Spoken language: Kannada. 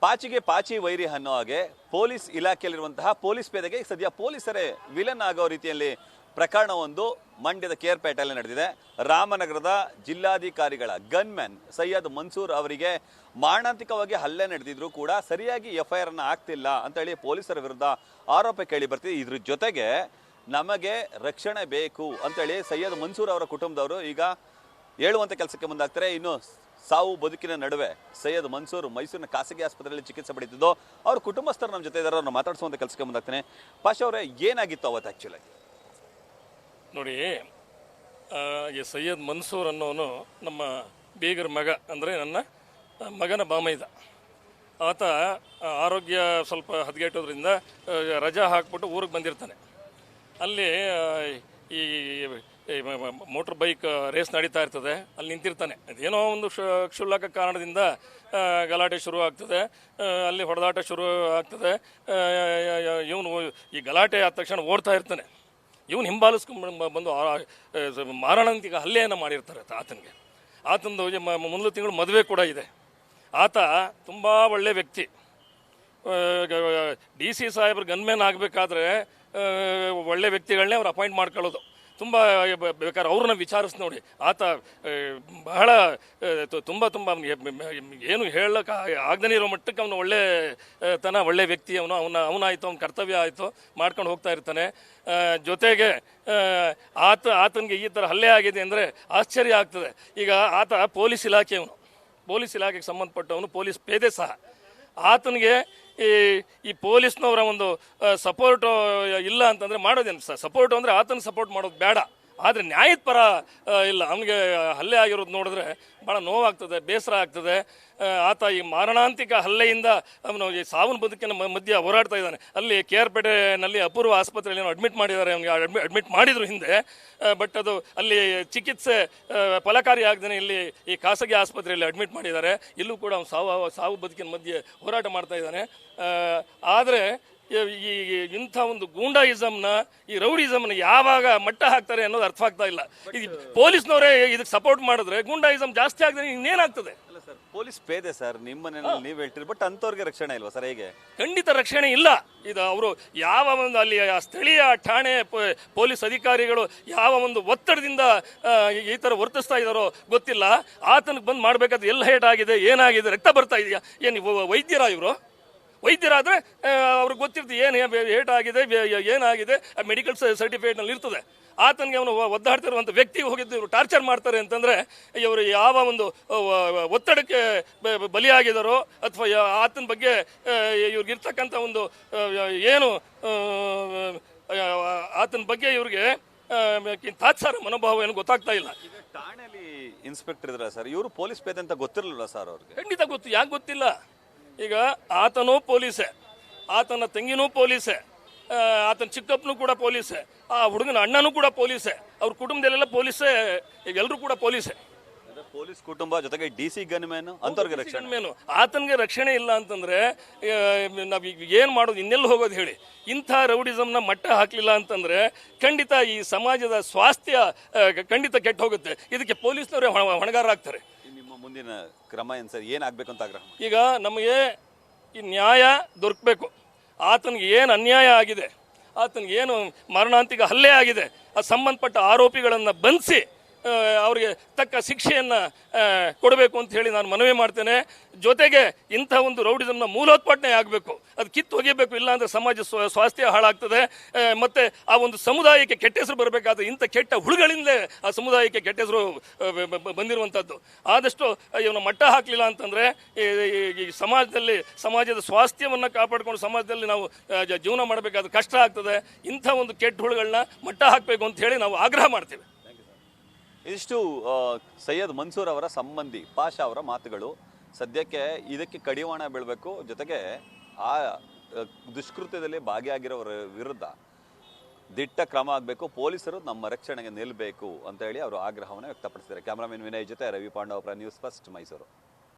ಪಾಚಿಗೆ ಪಾಚಿ ವೈರಿ ಅನ್ನೋ ಹಾಗೆ ಪೊಲೀಸ್ ಇಲಾಖೆಯಲ್ಲಿರುವಂತಹ ಪೊಲೀಸ್ ಪೇದೆಗೆ ಸದ್ಯ ಪೊಲೀಸರೇ ವಿಲನ್ ಆಗೋ ರೀತಿಯಲ್ಲಿ ಪ್ರಕರಣವೊಂದು ಮಂಡ್ಯದ ಕೇರ್ಪೇಟೆಯಲ್ಲಿ ನಡೆದಿದೆ. ರಾಮನಗರದ ಜಿಲ್ಲಾಧಿಕಾರಿಗಳ ಗನ್ಮ್ಯಾನ್ ಸೈಯದ್ ಮನ್ಸೂರ್ ಅವರಿಗೆ ಮಾರಣಾಂತಿಕವಾಗಿ ಹಲ್ಲೆ ನಡೆದಿದ್ರು ಕೂಡ ಸರಿಯಾಗಿ FIR ಅನ್ನ ಆಗ್ತಿಲ್ಲ ಅಂತ ಹೇಳಿ ಪೊಲೀಸರ ವಿರುದ್ಧ ಆರೋಪ ಕೇಳಿ ಬರ್ತಿದೆ. ಇದ್ರ ಜೊತೆಗೆ ನಮಗೆ ರಕ್ಷಣೆ ಬೇಕು ಅಂತೇಳಿ ಸೈಯದ್ ಮನ್ಸೂರ್ ಅವರ ಕುಟುಂಬದವರು ಈಗ ಹೇಳುವಂತ ಕೆಲಸಕ್ಕೆ ಮುಂದಾಗ್ತಾರೆ. ಇನ್ನು ಸಾವು ಬದುಕಿನ ನಡುವೆ ಸೈಯದ್ ಮನ್ಸೂರ್ ಮೈಸೂರಿನ ಖಾಸಗಿ ಆಸ್ಪತ್ರೆಯಲ್ಲಿ ಚಿಕಿತ್ಸೆ ಪಡೆದಿದ್ದು ಅವ್ರ ಕುಟುಂಬಸ್ಥರು ನಮ್ಮ ಜೊತೆ ಇದ್ದಾರೆ. ಅವ್ರನ್ನ ಮಾತಾಡಿಸುವಂತ ಕೆಲಸಕ್ಕೆ ಮುಂದಾಗ್ತಾನೆ. ಪಾಷಾ ಅವರೇ, ಏನಾಗಿತ್ತು ಅವತ್ತು ಆಕ್ಚುಲಿ? ನೋಡಿ, ಈ ಸೈಯದ್ ಮನ್ಸೂರ್ ಅನ್ನೋನು ನಮ್ಮ ಬೀಗರ ಮಗ, ಅಂದರೆ ನನ್ನ ಮಗನ ಬಾಮೈದ. ಆತ ಆರೋಗ್ಯ ಸ್ವಲ್ಪ ಹದಗೆಟ್ಟೋದ್ರಿಂದ ರಜಾ ಹಾಕ್ಬಿಟ್ಟು ಊರಿಗೆ ಬಂದಿರ್ತಾನೆ. ಅಲ್ಲಿ ಈ ಮೋಟ್ರ್ ಬೈಕ್ ರೇಸ್ ನಡೀತಾ ಇರ್ತದೆ, ಅಲ್ಲಿ ನಿಂತಿರ್ತಾನೆ. ಅದೇನೋ ಒಂದು ಕ್ಷುಲ್ಲಕ ಕಾರಣದಿಂದ ಗಲಾಟೆ ಶುರು ಆಗ್ತದೆ, ಅಲ್ಲಿ ಹೊಡೆದಾಟ ಶುರು ಆಗ್ತದೆ. ಇವನು ಈ ಗಲಾಟೆ ಆದ ತಕ್ಷಣ ಓಡ್ತಾ ಇರ್ತಾನೆ. ಇವನು ಹಿಂಬಾಲಿಸ್ಕೊಂಡು ಬಂದು ಮಾರಣಾಂತಿಕ ಹಲ್ಲೆಯನ್ನು ಮಾಡಿರ್ತಾರೆ ಆತನಿಗೆ. ಆತಂದು ಮುಂದಿನ ತಿಂಗಳು ಮದುವೆ ಕೂಡ ಇದೆ. ಆತ ತುಂಬ ಒಳ್ಳೆ ವ್ಯಕ್ತಿ. DC ಸಾಹೇಬ್ರು ಗನ್ಮ್ಯಾನ್ ಆಗಬೇಕಾದ್ರೆ ಒಳ್ಳೆ ವ್ಯಕ್ತಿಗಳನ್ನೇ ಅವ್ರು ಅಪಾಯಿಂಟ್ ಮಾಡ್ಕೊಳ್ಳೋದು. ತುಂಬ ಬೇಕಾದ್ರೆ ಅವ್ರನ್ನ ವಿಚಾರಿಸಿ ನೋಡಿ. ಆತ ಬಹಳ ತುಂಬ ಏನು ಹೇಳಕ್ಕೆ ಆಗದೇ ಇರೋ ಮಟ್ಟಕ್ಕೆ ಅವನು ಒಳ್ಳೆ ಒಳ್ಳೆ ವ್ಯಕ್ತಿ. ಅವನಾಯಿತು, ಅವನ ಕರ್ತವ್ಯ ಆಯಿತು, ಮಾಡ್ಕೊಂಡು ಹೋಗ್ತಾ ಇರ್ತಾನೆ. ಜೊತೆಗೆ ಆತನಿಗೆ ಈ ಥರ ಹಲ್ಲೆ ಆಗಿದೆ ಅಂದರೆ ಆಶ್ಚರ್ಯ ಆಗ್ತದೆ. ಈಗ ಆತ ಪೊಲೀಸ್ ಇಲಾಖೆಗೆ ಸಂಬಂಧಪಟ್ಟವನು, ಪೊಲೀಸ್ ಪೇದೆ ಸಹ. ಆತನಿಗೆ ಈ ಪೊಲೀಸ್ನವರ ಒಂದು ಸಪೋರ್ಟ್ ಇಲ್ಲ ಅಂತಂದರೆ ಮಾಡೋದೇನು? ಸಪೋರ್ಟ್ ಅಂದರೆ ಆತನ ಸಪೋರ್ಟ್ ಮಾಡೋದು ಬೇಡ, ಆದರೆ ನ್ಯಾಯದ ಪರ ಇಲ್ಲ. ಅವನಿಗೆ ಹಲ್ಲೆ ಆಗಿರೋದು ನೋಡಿದ್ರೆ ಭಾಳ ನೋವಾಗ್ತದೆ, ಬೇಸರ ಆಗ್ತದೆ. ಆತ ಈ ಮಾರಣಾಂತಿಕ ಹಲ್ಲೆಯಿಂದ ಅವನು ಈ ಸಾವಿನ ಬದುಕಿನ ಮಧ್ಯೆ ಹೋರಾಡ್ತಾ ಇದ್ದಾನೆ. ಅಲ್ಲಿ ಕೇರ್ಪೇಟೆನಲ್ಲಿ ಅಪೂರ್ವ ಆಸ್ಪತ್ರೆಯಲ್ಲಿ ಅಡ್ಮಿಟ್ ಮಾಡಿದ್ದಾರೆ. ಅವನಿಗೆ ಅಡ್ಮಿಟ್ ಮಾಡಿದ್ರು ಹಿಂದೆ, ಬಟ್ ಅದು ಅಲ್ಲಿ ಚಿಕಿತ್ಸೆ ಫಲಕಾರಿ ಆಗದೇ ಇಲ್ಲಿ ಈ ಖಾಸಗಿ ಆಸ್ಪತ್ರೆಯಲ್ಲಿ ಅಡ್ಮಿಟ್ ಮಾಡಿದ್ದಾರೆ. ಇಲ್ಲೂ ಕೂಡ ಅವನು ಸಾವು ಬದುಕಿನ ಮಧ್ಯೆ ಹೋರಾಟ ಮಾಡ್ತಾ ಇದ್ದಾನೆ. ಆದರೆ ಈ ಇಂಥ ಒಂದು ಗೂಂಡಾಯಿಸಮ್ನ, ಈ ರೌಡಿಸಮ್ನ ಯಾವಾಗ ಮಟ್ಟ ಹಾಕ್ತಾರೆ ಅನ್ನೋದು ಅರ್ಥ ಆಗ್ತಾ ಇಲ್ಲ. ಈ ಪೊಲೀಸ್ನವರೇ ಇದಕ್ಕೆ ಸಪೋರ್ಟ್ ಮಾಡಿದ್ರೆ ಗೂಂಡಾಯಿಸಮ್ ಜಾಸ್ತಿ ಆಗದೆ ಇನ್ನೇನಾಗ್ತದೆ? ಅಲ್ಲ ಸರ್, ಪೊಲೀಸ್ ಪೇದೆ ಸರ್, ನಿಮ್ಮ ಮನೆಯಲ್ಲಿ ನೀವು ಹೇಳ್ತೀರಿ, ಬಟ್ ಅಂಥವ್ರಿಗೆ ರಕ್ಷಣೆ ಇಲ್ವಾ ಸರ್? ಹೇಗೆ? ಖಂಡಿತ ರಕ್ಷಣೆ ಇಲ್ಲ. ಇದು ಅವರು ಯಾವ ಒಂದು ಅಲ್ಲಿ ಸ್ಥಳೀಯ ಠಾಣೆ ಪೊಲೀಸ್ ಅಧಿಕಾರಿಗಳು ಯಾವ ಒಂದು ಒತ್ತಡದಿಂದ ಈ ಥರ ವರ್ತಿಸ್ತಾ ಇದ್ದಾರೋ ಗೊತ್ತಿಲ್ಲ. ಆತನಿಗೆ ಬಂದು ಮಾಡಬೇಕಾದ್ರೆ ಎಲ್ಲ ಹೇಟಾಗಿದೆ, ಏನಾಗಿದೆ, ರಕ್ತ ಬರ್ತಾ ಇದೆಯಾ? ಏನು ವೈದ್ಯರಾದರೆ ಅವ್ರಿಗೆ ಗೊತ್ತಿರ್ತದೆ ಏನು ಏಟಾಗಿದೆ, ಏನಾಗಿದೆ, ಮೆಡಿಕಲ್ ಸರ್ಟಿಫಿಕೇಟ್ನಲ್ಲಿ ಇರ್ತದೆ. ಆತನಿಗೆ ಅವನು ಒದ್ದಾಡ್ತಿರುವಂಥ ವ್ಯಕ್ತಿಗೆ ಹೋಗಿದ್ದು ಇವರು ಟಾರ್ಚರ್ ಮಾಡ್ತಾರೆ ಅಂತಂದರೆ ಇವರು ಯಾವ ಒಂದು ಒತ್ತಡಕ್ಕೆ ಬಲಿಯಾಗಿದ್ದಾರೋ ಅಥವಾ ಆತನ ಬಗ್ಗೆ ಇವ್ರಿಗಿರ್ತಕ್ಕಂಥ ಒಂದು ಏನು ಆತನ ಬಗ್ಗೆ ಇವ್ರಿಗೆ ತಾತ್ಸಾರ ಮನೋಭಾವ ಏನು ಗೊತ್ತಾಗ್ತಾ ಇಲ್ಲ. ಈಗ ಠಾಣೆಯಲ್ಲಿ ಇನ್ಸ್ಪೆಕ್ಟರ್ ಇದ್ದಾರೆ ಸರ್, ಇವರು ಪೊಲೀಸ್ ಪೇದೆ ಅಂತ ಗೊತ್ತಿರಲಿಲ್ಲ ಸರ್ ಅವ್ರಿಗೆ? ಖಂಡಿತ ಗೊತ್ತು. ಯಾಕೆ ಗೊತ್ತಿಲ್ಲ? ಈಗ ಆತನೂ ಪೊಲೀಸೇ, ಆತನ ತಂಗಿನೂ ಪೊಲೀಸೇ, ಆತನ ಚಿಕ್ಕಪ್ಪನೂ ಕೂಡ ಪೊಲೀಸೇ, ಆ ಹುಡುಗನ ಅಣ್ಣನೂ ಕೂಡ ಪೊಲೀಸೇ, ಅವ್ರ ಕುಟುಂಬದಲ್ಲೆಲ್ಲ ಪೊಲೀಸೇ, ಈಗ ಎಲ್ಲರೂ ಕೂಡ ಪೊಲೀಸೇ. ಪೊಲೀಸ್ ಕುಟುಂಬ ಜೊತೆಗೆ DC ಗನ್ಮ್ಯಾನ್ ಅಂತವ್ರಿಗೆ ರಕ್ಷಣೆ, ಆತನಿಗೆ ರಕ್ಷಣೆ ಇಲ್ಲ ಅಂತಂದ್ರೆ ನಾವೀಗ ಏನು ಮಾಡೋದು, ಇನ್ನೆಲ್ಲ ಹೋಗೋದು ಹೇಳಿ? ಇಂಥ ರೌಡಿಸಮ್ನ ಮಟ್ಟ ಹಾಕಲಿಲ್ಲ ಅಂತಂದ್ರೆ ಖಂಡಿತ ಈ ಸಮಾಜದ ಸ್ವಾಸ್ಥ್ಯ ಖಂಡಿತ ಕೆಟ್ಟು ಹೋಗುತ್ತೆ. ಇದಕ್ಕೆ ಪೊಲೀಸ್ನವರೇ ಹೊಣೆಗಾರರಾಗ್ತಾರೆ. ಮುಂದಿನ ಕ್ರಮ ಏನು ಸರ್? ಏನಾಗಬೇಕು ಅಂತ ಆಗ್ರಹ? ಈಗ ನಮಗೆ ಈ ನ್ಯಾಯ ದೊರಕಬೇಕು. ಆತನಿಗೆ ಏನು ಅನ್ಯಾಯ ಆಗಿದೆ, ಆತನಿಗೆ ಏನು ಮಾರಣಾಂತಿಕ ಹಲ್ಲೆ ಆಗಿದೆ, ಆ ಸಂಬಂಧಪಟ್ಟ ಆರೋಪಿಗಳನ್ನು ಬಂಧಿಸಿ ಅವರಿಗೆ ತಕ್ಕ ಶಿಕ್ಷೆಯನ್ನು ಕೊಡಬೇಕು ಅಂತ ಹೇಳಿ ನಾನು ಮನವಿ ಮಾಡ್ತೇನೆ. ಜೊತೆಗೆ ಇಂಥ ಒಂದು ರೌಡಿಸಮ್ನ ಮೂಲೋತ್ಪಾದನೆ ಆಗಬೇಕು, ಅದು ಕಿತ್ತು ಒಗೆಯಬೇಕು. ಇಲ್ಲಾಂದರೆ ಸಮಾಜ ಸ್ವಾಸ್ಥ್ಯ ಹಾಳಾಗ್ತದೆ. ಮತ್ತು ಆ ಒಂದು ಸಮುದಾಯಕ್ಕೆ ಕೆಟ್ಟ ಹೆಸರು ಬರಬೇಕಾದ್ರೆ ಇಂಥ ಕೆಟ್ಟ ಹುಳುಗಳಿಂದಲೇ ಆ ಸಮುದಾಯಕ್ಕೆ ಕೆಟ್ಟ ಹೆಸರು ಬಂದಿರುವಂಥದ್ದು. ಆದಷ್ಟು ಇವನು ಮಟ್ಟ ಹಾಕಲಿಲ್ಲ ಅಂತಂದರೆ ಈ ಸಮಾಜದ ಸ್ವಾಸ್ಥ್ಯವನ್ನು ಕಾಪಾಡಿಕೊಂಡು ಸಮಾಜದಲ್ಲಿ ನಾವು ಜೀವನ ಮಾಡಬೇಕಾದ್ರೆ ಕಷ್ಟ ಆಗ್ತದೆ. ಇಂಥ ಒಂದು ಕೆಟ್ಟ ಹುಳುಗಳನ್ನ ಮಟ್ಟ ಹಾಕಬೇಕು ಅಂತ ಹೇಳಿ ನಾವು ಆಗ್ರಹ ಮಾಡ್ತೇವೆ. ಇದಿಷ್ಟು ಸೈಯದ್ ಮನ್ಸೂರ್ ಅವರ ಸಂಬಂಧಿ ಪಾಷಾ ಅವರ ಮಾತುಗಳು. ಸದ್ಯಕ್ಕೆ ಇದಕ್ಕೆ ಕಡಿವಾಣ ಬೀಳಬೇಕು, ಜೊತೆಗೆ ಆ ದುಷ್ಕೃತ್ಯದಲ್ಲಿ ಭಾಗಿಯಾಗಿರೋರ ವಿರುದ್ಧ ದಿಟ್ಟ ಕ್ರಮ ಆಗಬೇಕು, ಪೊಲೀಸರು ನಮ್ಮ ರಕ್ಷಣೆಗೆ ನಿಲ್ಲಬೇಕು ಅಂತ ಹೇಳಿ ಅವರು ಆಗ್ರಹವನ್ನು ವ್ಯಕ್ತಪಡಿಸಿದ್ದಾರೆ. ಕ್ಯಾಮರಾಮನ್ ವಿನಯ್ ಜೊತೆ ರವಿ ಪಾಂಡವಪುರ, ನ್ಯೂಸ್ ಫಸ್ಟ್, ಮೈಸೂರು.